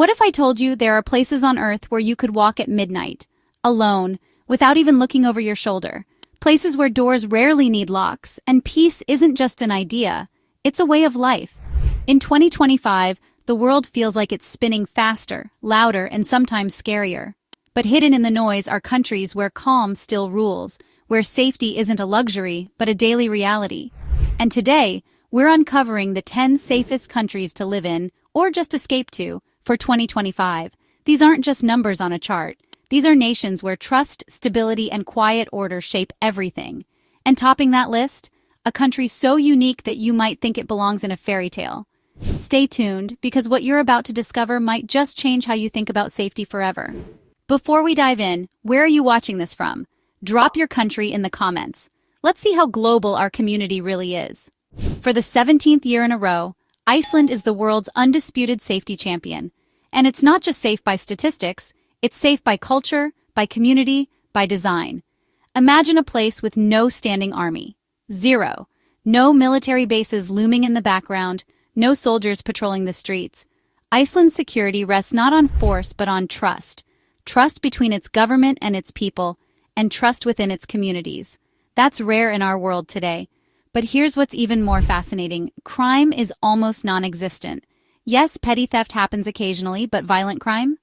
What if I told you there are places on Earth where you could walk at midnight, alone, without even looking over your shoulder? Places where doors rarely need locks, and peace isn't just an idea, it's a way of life. In 2025, the world feels like it's spinning faster, louder, and sometimes scarier. But hidden in the noise are countries where calm still rules, where safety isn't a luxury, but a daily reality. And today, we're uncovering the 10 safest countries to live in, or just escape to, for 2025. These aren't just numbers on a chart. These are nations where trust, stability, and quiet order shape everything. And topping that list, a country so unique that you might think it belongs in a fairy tale. Stay tuned, because what you're about to discover might just change how you think about safety forever. Before we dive in, where are you watching this from? Drop your country in the comments. Let's see how global our community really is. For the 17th year in a row, Iceland is the world's undisputed safety champion. And it's not just safe by statistics, it's safe by culture, by community, by design. Imagine a place with no standing army. Zero. No military bases looming in the background, no soldiers patrolling the streets. Iceland's security rests not on force but on trust. Trust between its government and its people, and trust within its communities. That's rare in our world today. But here's what's even more fascinating. Crime is almost non-existent. Yes, petty theft happens occasionally, but violent crime?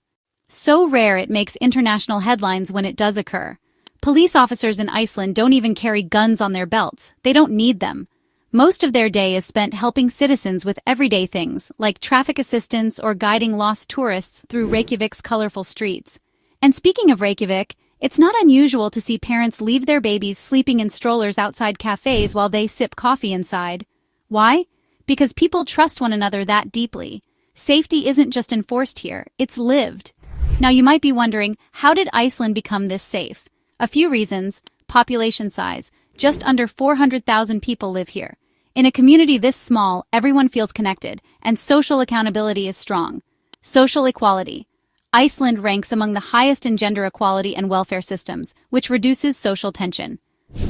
So rare it makes international headlines when it does occur. Police officers in Iceland don't even carry guns on their belts. They don't need them. Most of their day is spent helping citizens with everyday things, like traffic assistance or guiding lost tourists through Reykjavik's colorful streets. And speaking of Reykjavik, it's not unusual to see parents leave their babies sleeping in strollers outside cafes while they sip coffee inside. Why? Because people trust one another that deeply. Safety isn't just enforced here, it's lived. Now you might be wondering, how did Iceland become this safe? A few reasons. Population size. Just under 400,000 people live here. In a community this small, everyone feels connected, and social accountability is strong. Social equality. Iceland ranks among the highest in gender equality and welfare systems, which reduces social tension.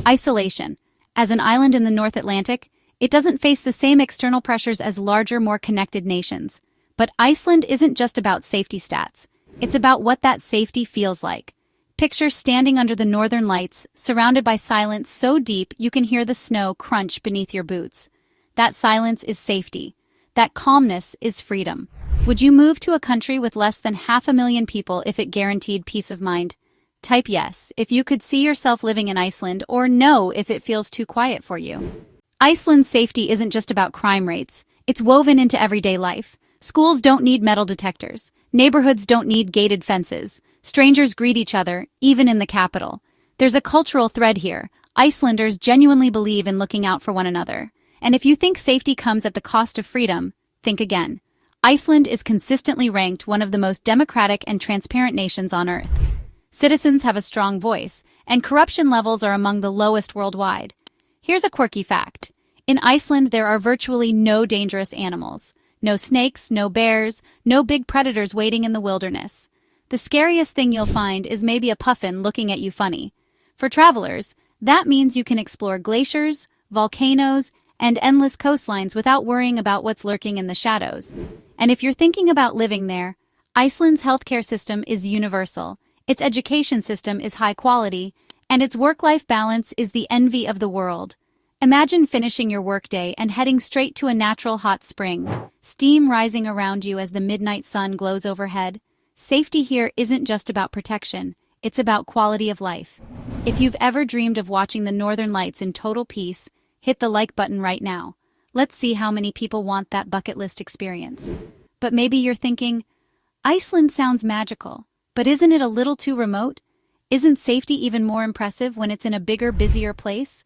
Isolation. As an island in the North Atlantic, it doesn't face the same external pressures as larger, more connected nations. But Iceland isn't just about safety stats. It's about what that safety feels like. Picture standing under the northern lights, surrounded by silence so deep you can hear the snow crunch beneath your boots. That silence is safety. That calmness is freedom. Would you move to a country with less than 500,000 people if it guaranteed peace of mind? Type yes if you could see yourself living in Iceland, or no if it feels too quiet for you. Iceland's safety isn't just about crime rates. It's woven into everyday life. Schools don't need metal detectors. Neighborhoods don't need gated fences. Strangers greet each other, even in the capital. There's a cultural thread here. Icelanders genuinely believe in looking out for one another. And if you think safety comes at the cost of freedom, think again. Iceland is consistently ranked one of the most democratic and transparent nations on Earth. Citizens have a strong voice, and corruption levels are among the lowest worldwide. Here's a quirky fact. In Iceland, there are virtually no dangerous animals. No snakes, no bears, no big predators waiting in the wilderness. The scariest thing you'll find is maybe a puffin looking at you funny. For travelers, that means you can explore glaciers, volcanoes, and endless coastlines without worrying about what's lurking in the shadows. And if you're thinking about living there, Iceland's healthcare system is universal, its education system is high quality, and its work-life balance is the envy of the world. Imagine finishing your workday and heading straight to a natural hot spring, steam rising around you as the midnight sun glows overhead. Safety here isn't just about protection, it's about quality of life. If you've ever dreamed of watching the northern lights in total peace, hit the like button right now. Let's see how many people want that bucket list experience. But maybe you're thinking, Iceland sounds magical, but isn't it a little too remote? Isn't safety even more impressive when it's in a bigger, busier place?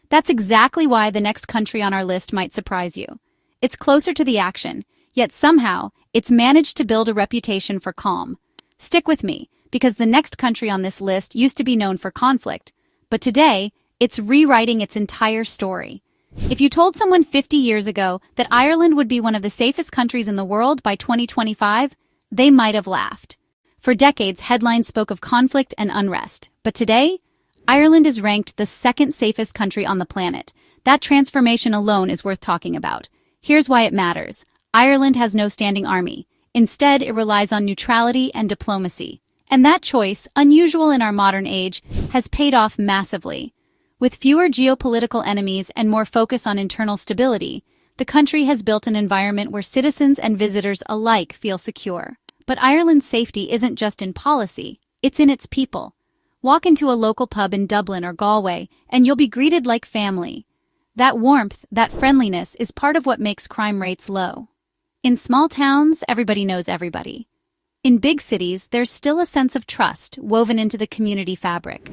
That's exactly why the next country on our list might surprise you. It's closer to the action, yet somehow it's managed to build a reputation for calm. Stick with me, because the next country on this list used to be known for conflict, but today it's rewriting its entire story. If you told someone 50 years ago that Ireland would be one of the safest countries in the world by 2025, they might have laughed. For decades, headlines spoke of conflict and unrest, but today, Ireland is ranked the second safest country on the planet. That transformation alone is worth talking about. Here's why it matters. Ireland has no standing army. Instead, it relies on neutrality and diplomacy. And that choice, unusual in our modern age, has paid off massively. With fewer geopolitical enemies and more focus on internal stability, the country has built an environment where citizens and visitors alike feel secure. But Ireland's safety isn't just in policy, it's in its people. Walk into a local pub in Dublin or Galway, and you'll be greeted like family. That warmth, that friendliness is part of what makes crime rates low. In small towns, everybody knows everybody. In big cities, there's still a sense of trust woven into the community fabric.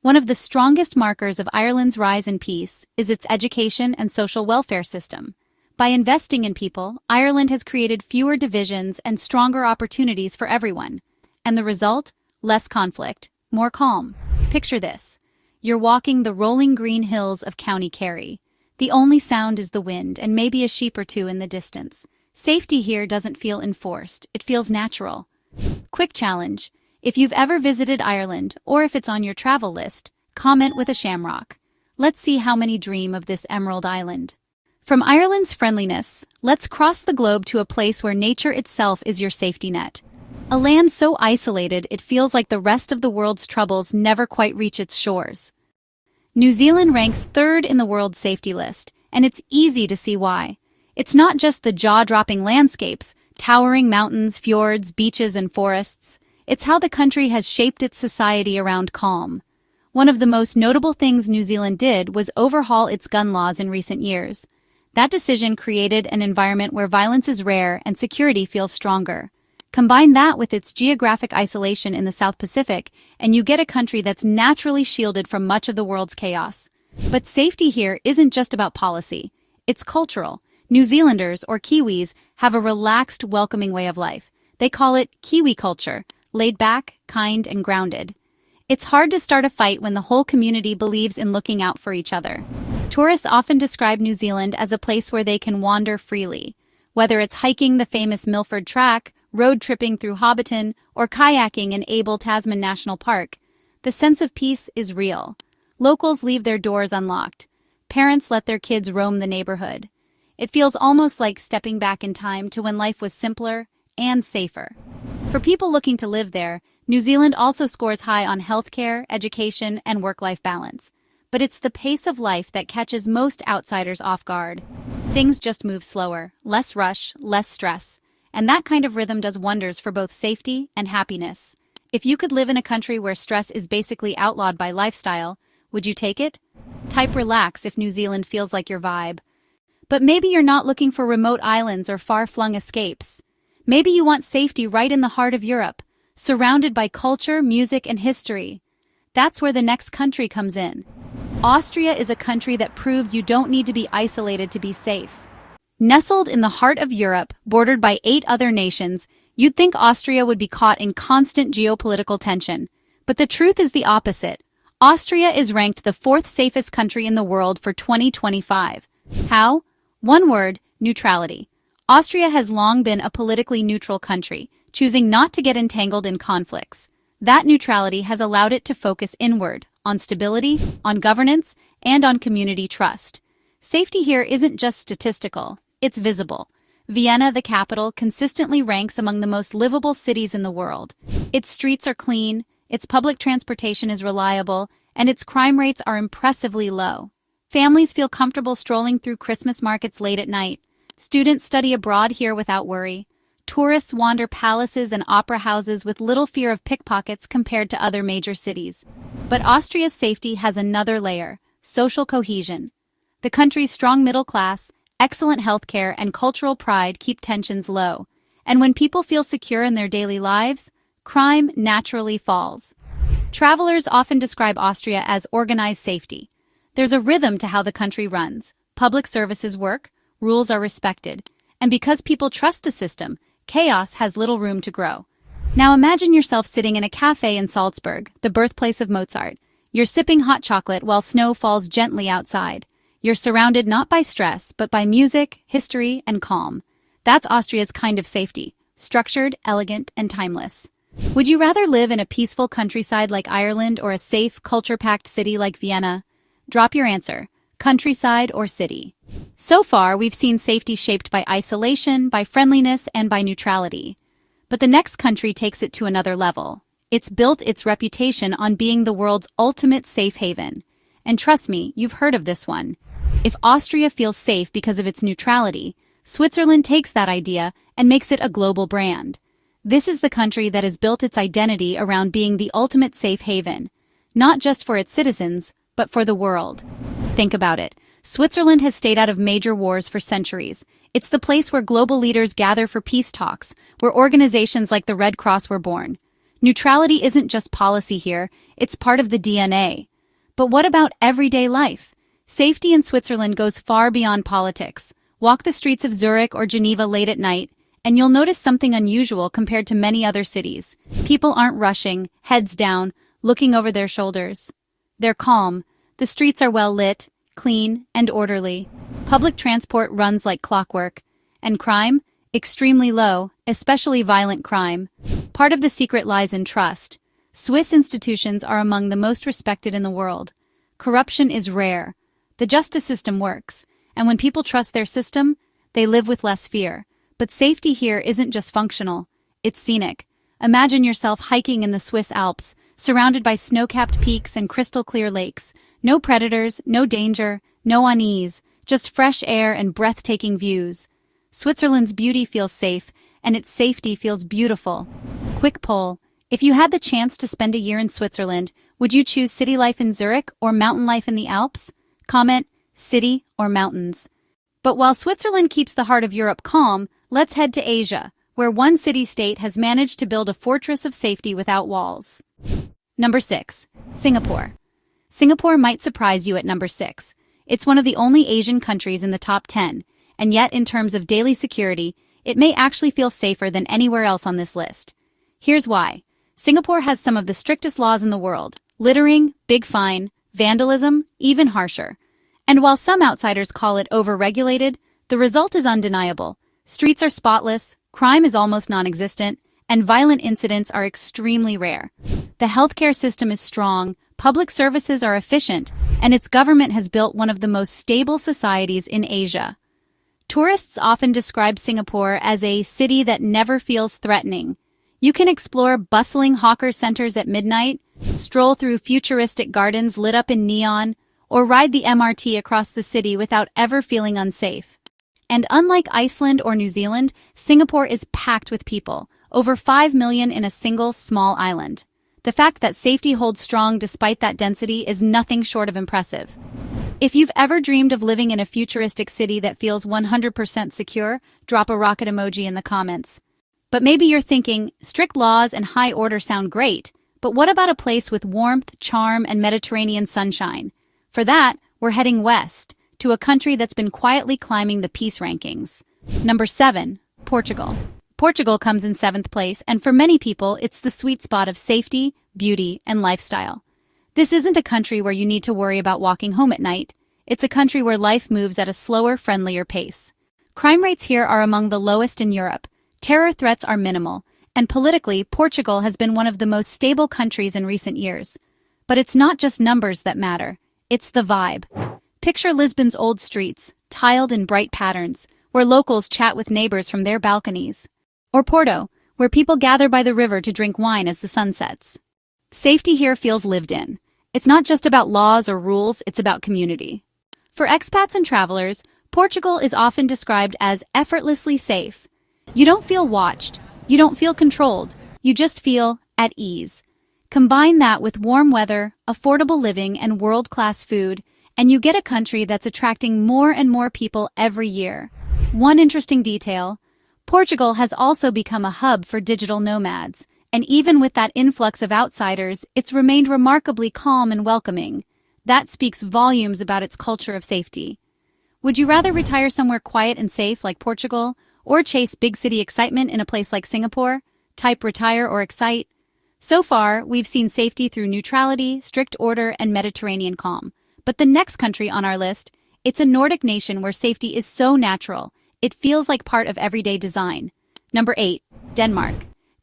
One of the strongest markers of Ireland's rise in peace is its education and social welfare system. By investing in people, Ireland has created fewer divisions and stronger opportunities for everyone. And the result? Less conflict, more calm. Picture this. You're walking the rolling green hills of County Kerry. The only sound is the wind and maybe a sheep or two in the distance. Safety here doesn't feel enforced, it feels natural. Quick challenge. If you've ever visited Ireland, or if it's on your travel list, comment with a shamrock. Let's see how many dream of this Emerald Island. From Ireland's friendliness, let's cross the globe to a place where nature itself is your safety net. A land so isolated it feels like the rest of the world's troubles never quite reach its shores. New Zealand ranks third in the world's safety list, and it's easy to see why. It's not just the jaw-dropping landscapes, towering mountains, fjords, beaches, and forests. It's how the country has shaped its society around calm. One of the most notable things New Zealand did was overhaul its gun laws in recent years. That decision created an environment where violence is rare and security feels stronger. Combine that with its geographic isolation in the South Pacific, and you get a country that's naturally shielded from much of the world's chaos. But safety here isn't just about policy. It's cultural. New Zealanders, or Kiwis, have a relaxed, welcoming way of life. They call it Kiwi culture, laid back, kind, and grounded. It's hard to start a fight when the whole community believes in looking out for each other. Tourists often describe New Zealand as a place where they can wander freely. Whether it's hiking the famous Milford Track, road tripping through Hobbiton, or kayaking in Abel Tasman National Park, the sense of peace is real. Locals leave their doors unlocked. Parents let their kids roam the neighborhood. It feels almost like stepping back in time to when life was simpler and safer. For people looking to live there, New Zealand also scores high on healthcare, education, and work-life balance. But it's the pace of life that catches most outsiders off guard. Things just move slower, less rush, less stress. And that kind of rhythm does wonders for both safety and happiness. If you could live in a country where stress is basically outlawed by lifestyle, would you take it? Type relax if New Zealand feels like your vibe. But maybe you're not looking for remote islands or far-flung escapes. Maybe you want safety right in the heart of Europe, surrounded by culture, music, and history. That's where the next country comes in. Austria is a country that proves you don't need to be isolated to be safe. Nestled in the heart of Europe, bordered by 8 other nations, you'd think Austria would be caught in constant geopolitical tension. But the truth is the opposite. Austria is ranked the 4th safest country in the world for 2025. How? One word, neutrality. Austria has long been a politically neutral country, choosing not to get entangled in conflicts. That neutrality has allowed it to focus inward, on stability, on governance, and on community trust. Safety here isn't just statistical, it's visible. Vienna, the capital, consistently ranks among the most livable cities in the world. Its streets are clean, its public transportation is reliable, and its crime rates are impressively low. Families feel comfortable strolling through Christmas markets late at night. Students study abroad here without worry. Tourists wander palaces and opera houses with little fear of pickpockets compared to other major cities. But Austria's safety has another layer, social cohesion. The country's strong middle class, excellent healthcare, and cultural pride keep tensions low. And when people feel secure in their daily lives, crime naturally falls. Travelers often describe Austria as organized safety. There's a rhythm to how the country runs. Public services work, rules are respected, and because people trust the system, chaos has little room to grow. Now imagine yourself sitting in a cafe in Salzburg, the birthplace of Mozart. You're sipping hot chocolate while snow falls gently outside. You're surrounded not by stress, but by music, history, and calm. That's Austria's kind of safety, structured, elegant, and timeless. Would you rather live in a peaceful countryside like Ireland or a safe, culture-packed city like Vienna? Drop your answer, countryside or city. So far, we've seen safety shaped by isolation, by friendliness, and by neutrality. But the next country takes it to another level. It's built its reputation on being the world's ultimate safe haven. And trust me, you've heard of this one. If Austria feels safe because of its neutrality, Switzerland takes that idea and makes it a global brand. This is the country that has built its identity around being the ultimate safe haven, not just for its citizens, but for the world. Think about it. Switzerland has stayed out of major wars for centuries. It's the place where global leaders gather for peace talks, where organizations like the Red Cross were born. Neutrality isn't just policy here, it's part of the DNA. But what about everyday life? Safety in Switzerland goes far beyond politics. Walk the streets of Zurich or Geneva late at night, and you'll notice something unusual compared to many other cities. People aren't rushing, heads down, looking over their shoulders. They're calm. The streets are well lit, clean, and orderly. Public transport runs like clockwork. And crime? Extremely low, especially violent crime. Part of the secret lies in trust. Swiss institutions are among the most respected in the world. Corruption is rare. The justice system works, and when people trust their system, they live with less fear. But safety here isn't just functional, it's scenic. Imagine yourself hiking in the Swiss Alps, surrounded by snow-capped peaks and crystal-clear lakes. No predators, no danger, no unease, just fresh air and breathtaking views. Switzerland's beauty feels safe, and its safety feels beautiful. Quick poll. If you had the chance to spend a year in Switzerland, would you choose city life in Zurich or mountain life in the Alps? Comment, city or mountains. But while Switzerland keeps the heart of Europe calm, let's head to Asia, where one city-state has managed to build a fortress of safety without walls. Number 6. Singapore. Singapore might surprise you at number 6. It's one of the only Asian countries in the top 10, and yet in terms of daily security, it may actually feel safer than anywhere else on this list. Here's why. Singapore has some of the strictest laws in the world. Littering, big fine, vandalism, even harsher. And while some outsiders call it overregulated, the result is undeniable. Streets are spotless, crime is almost non-existent, and violent incidents are extremely rare. The healthcare system is strong, public services are efficient, and its government has built one of the most stable societies in Asia. Tourists often describe Singapore as a city that never feels threatening. You can explore bustling hawker centers at midnight, stroll through futuristic gardens lit up in neon, or ride the MRT across the city without ever feeling unsafe. And unlike Iceland or New Zealand, Singapore is packed with people, over 5 million in a single small island. The fact that safety holds strong despite that density is nothing short of impressive. If you've ever dreamed of living in a futuristic city that feels 100% secure, drop a rocket emoji in the comments. But maybe you're thinking, strict laws and high order sound great, but what about a place with warmth, charm, and Mediterranean sunshine? For that, we're heading west, to a country that's been quietly climbing the peace rankings. Number 7. Portugal. Portugal comes in 7th place, and for many people, it's the sweet spot of safety, beauty, and lifestyle. This isn't a country where you need to worry about walking home at night. It's a country where life moves at a slower, friendlier pace. Crime rates here are among the lowest in Europe. Terror threats are minimal, and politically, Portugal has been one of the most stable countries in recent years. But it's not just numbers that matter, it's the vibe. Picture Lisbon's old streets, tiled in bright patterns, where locals chat with neighbors from their balconies. Or Porto, where people gather by the river to drink wine as the sun sets. Safety here feels lived in. It's not just about laws or rules, it's about community. For expats and travelers, Portugal is often described as effortlessly safe. You don't feel watched, you don't feel controlled, you just feel at ease. Combine that with warm weather, affordable living, and world-class food, and you get a country that's attracting more and more people every year. One interesting detail, Portugal has also become a hub for digital nomads, and even with that influx of outsiders, it's remained remarkably calm and welcoming. That speaks volumes about its culture of safety. Would you rather retire somewhere quiet and safe like Portugal, or chase big city excitement in a place like Singapore? Type retire or excite. So far, we've seen safety through neutrality, strict order, and Mediterranean calm. But the next country on our list, it's a Nordic nation where safety is so natural, it feels like part of everyday design. Number 8. Denmark.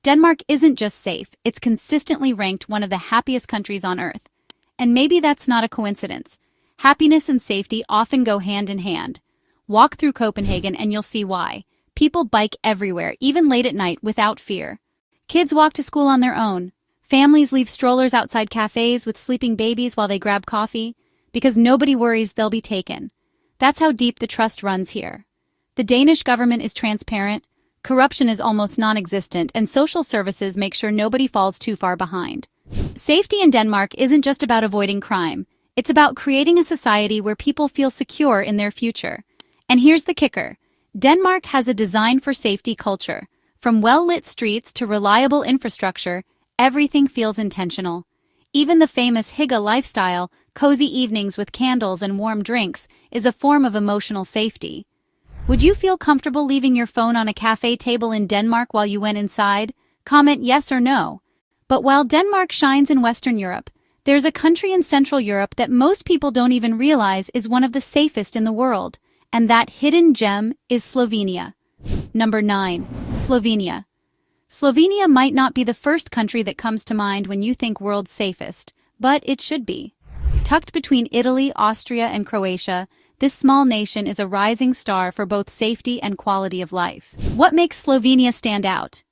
Denmark isn't just safe, it's consistently ranked one of the happiest countries on Earth. And maybe that's not a coincidence. Happiness and safety often go hand in hand. Walk through Copenhagen and you'll see why. People bike everywhere, even late at night, without fear. Kids walk to school on their own. Families leave strollers outside cafes with sleeping babies while they grab coffee, because nobody worries they'll be taken. That's how deep the trust runs here. The Danish government is transparent, corruption is almost non-existent, and social services make sure nobody falls too far behind. Safety in Denmark isn't just about avoiding crime. It's about creating a society where people feel secure in their future. And here's the kicker. Denmark has a design-for-safety culture. From well-lit streets to reliable infrastructure, everything feels intentional. Even the famous hygge lifestyle, cozy evenings with candles and warm drinks, is a form of emotional safety. Would you feel comfortable leaving your phone on a cafe table in Denmark while you went inside? Comment yes or no. But while Denmark shines in Western Europe, there's a country in Central Europe that most people don't even realize is one of the safest in the world, and that hidden gem is Slovenia. Number 9. Slovenia. Slovenia might not be the first country that comes to mind when you think world's safest, but it should be. Tucked between Italy, Austria, and Croatia, this small nation is a rising star for both safety and quality of life. What makes Slovenia stand out?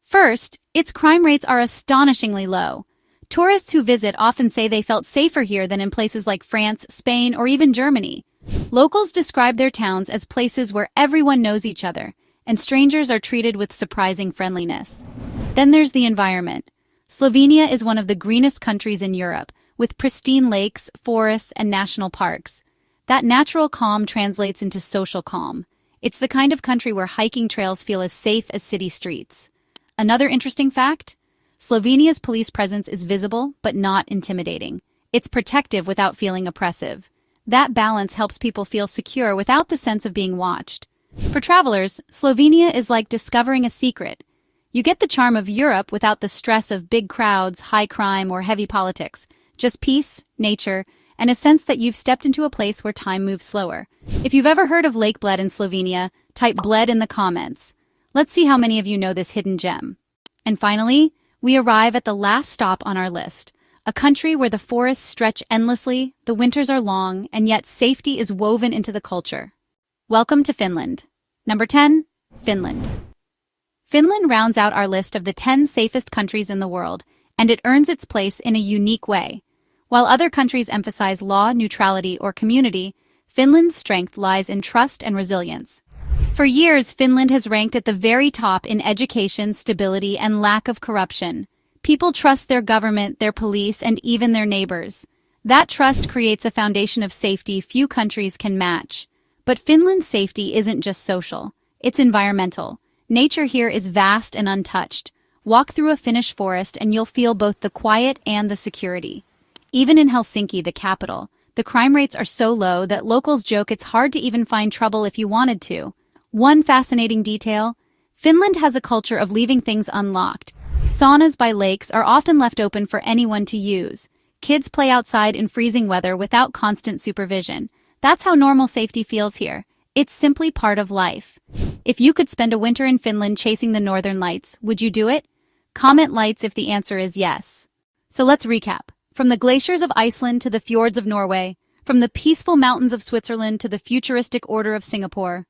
First, its crime rates are astonishingly low. Tourists who visit often say they felt safer here than in places like France, Spain, or even Germany. Locals describe their towns as places where everyone knows each other, and strangers are treated with surprising friendliness. Then there's the environment. Slovenia is one of the greenest countries in Europe, with pristine lakes, forests, and national parks. That natural calm translates into social calm. It's the kind of country where hiking trails feel as safe as city streets. Another interesting fact? Slovenia's police presence is visible, but not intimidating. It's protective without feeling oppressive. That balance helps people feel secure without the sense of being watched. For travelers, Slovenia is like discovering a secret. You get the charm of Europe without the stress of big crowds, high crime, or heavy politics. Just peace, nature, and a sense that you've stepped into a place where time moves slower. If you've ever heard of Lake Bled in Slovenia, type Bled in the comments. Let's see how many of you know this hidden gem. And finally, we arrive at the last stop on our list. A country where the forests stretch endlessly, the winters are long, and yet safety is woven into the culture. Welcome to Finland. Number 10. Finland. Finland rounds out our list of the 10 safest countries in the world, and it earns its place in a unique way. While other countries emphasize law, neutrality, or community, Finland's strength lies in trust and resilience. For years, Finland has ranked at the very top in education, stability, and lack of corruption. People trust their government, their police, and even their neighbors. That trust creates a foundation of safety few countries can match. But Finland's safety isn't just social. It's environmental. Nature here is vast and untouched. Walk through a Finnish forest and you'll feel both the quiet and the security. Even in Helsinki, the capital, the crime rates are so low that locals joke it's hard to even find trouble if you wanted to. One fascinating detail: Finland has a culture of leaving things unlocked. Saunas by lakes are often left open for anyone to use. Kids play outside in freezing weather without constant supervision. That's how normal safety feels here. It's simply part of life. If you could spend a winter in Finland chasing the northern lights, would you do it? Comment lights if the answer is yes. So let's recap. From the glaciers of Iceland to the fjords of Norway, from the peaceful mountains of Switzerland to the futuristic order of Singapore.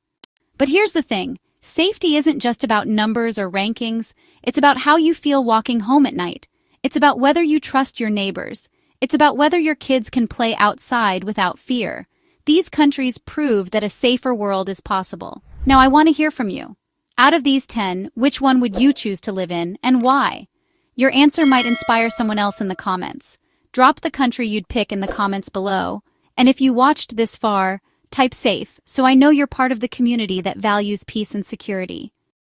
But here's the thing. Safety isn't just about numbers or rankings. It's about how you feel walking home at night. It's about whether you trust your neighbors. It's about whether your kids can play outside without fear. These countries prove that a safer world is possible. Now I want to hear from you. Out of these 10, which one would you choose to live in and why? Your answer might inspire someone else in the comments. Drop the country you'd pick in the comments below. And if you watched this far, type safe so I know you're part of the community that values peace and security.